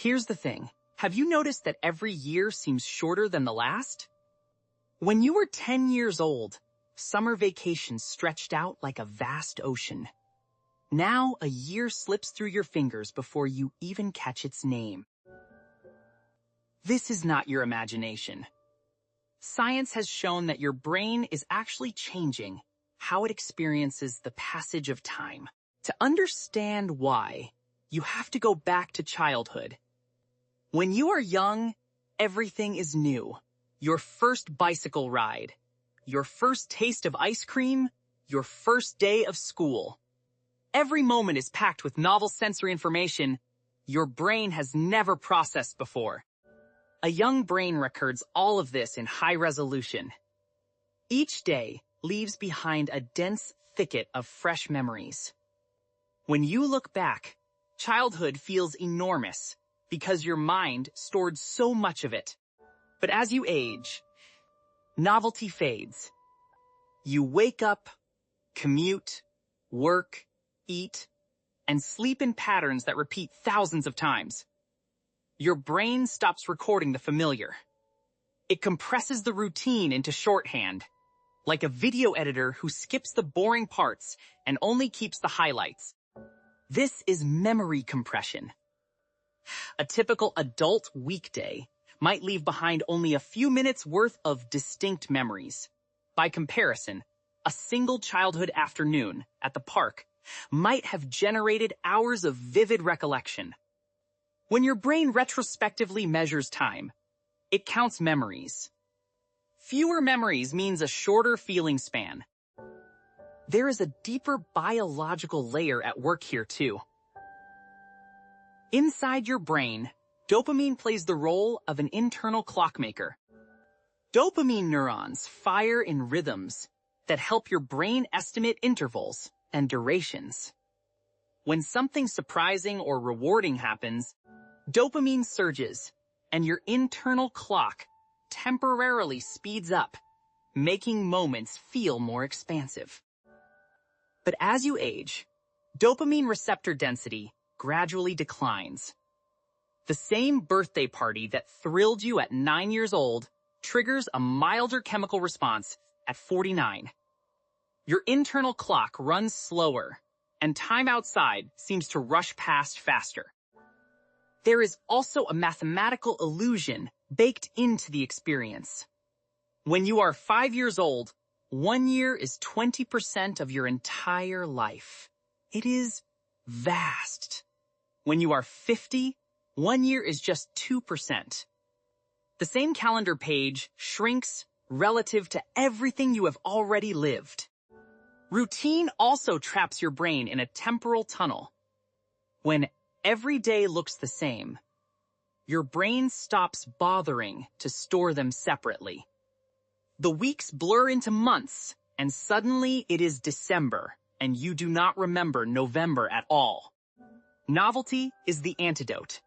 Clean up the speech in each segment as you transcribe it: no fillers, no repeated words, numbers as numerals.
Here's the thing. Have you noticed that every year seems shorter than the last? When you were 10 years old, summer vacation stretched out like a vast ocean. Now a year slips through your fingers before you even catch its name. This is not your imagination. Science has shown that your brain is actually changing how it experiences the passage of time. To understand why, you have to go back to childhood. When you are young, everything is new. Your first bicycle ride, your first taste of ice cream, your first day of school. Every moment is packed with novel sensory information your brain has never processed before. A young brain records all of this in high resolution. Each day leaves behind a dense thicket of fresh memories. When you look back, childhood feels enormous because your mind stored so much of it. But as you age, novelty fades. You wake up, commute, work, eat, and sleep in patterns that repeat thousands of times. Your brain stops recording the familiar. It compresses the routine into shorthand, like a video editor who skips the boring parts and only keeps the highlights. This is memory compression. A typical adult weekday might leave behind only a few minutes worth of distinct memories. By comparison, a single childhood afternoon at the park might have generated hours of vivid recollection. When your brain retrospectively measures time, it counts memories. Fewer memories means a shorter feeling span. There is a deeper biological layer at work here too. Inside your brain, dopamine plays the role of an internal clockmaker. Dopamine neurons fire in rhythms that help your brain estimate intervals and durations. When something surprising or rewarding happens, dopamine surges, and your internal clock temporarily speeds up, making moments feel more expansive. But as you age, dopamine receptor density gradually declines. The same birthday party that thrilled you at 9 years old triggers a milder chemical response at 49. Your internal clock runs slower, and time outside seems to rush past faster. There is also a mathematical illusion baked into the experience. When you are 5 years old, 1 year is 20% of your entire life. It is vast. When you are 50, 1 year is just 2%. The same calendar page shrinks relative to everything you have already lived. Routine also traps your brain in a temporal tunnel. When every day looks the same, your brain stops bothering to store them separately. The weeks blur into months, and suddenly it is December, and you do not remember November at all. Novelty is the antidote.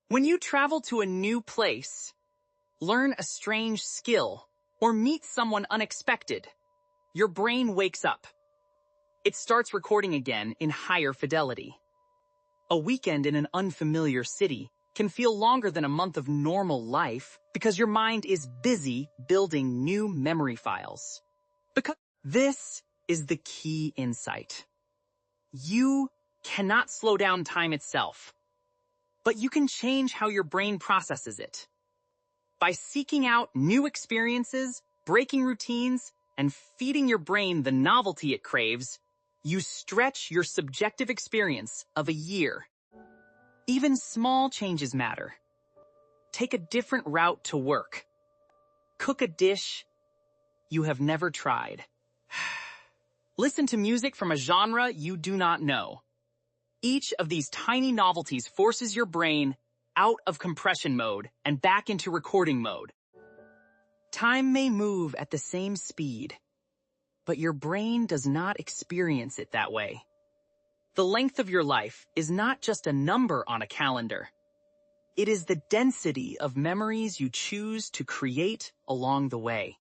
When you travel to a new place, learn a strange skill, or meet someone unexpected, your brain wakes up. It starts recording again in higher fidelity. A weekend in an unfamiliar city can feel longer than a month of normal life because your mind is busy building new memory files. Because this is the key insight. You cannot slow down time itself, but you can change how your brain processes it. By seeking out new experiences, breaking routines, and feeding your brain the novelty it craves, you stretch your subjective experience of a year. Even small changes matter. Take a different route to work. Cook a dish you have never tried. Listen to music from a genre you do not know. Each of these tiny novelties forces your brain out of compression mode and back into recording mode. Time may move at the same speed, but your brain does not experience it that way. The length of your life is not just a number on a calendar. It is the density of memories you choose to create along the way.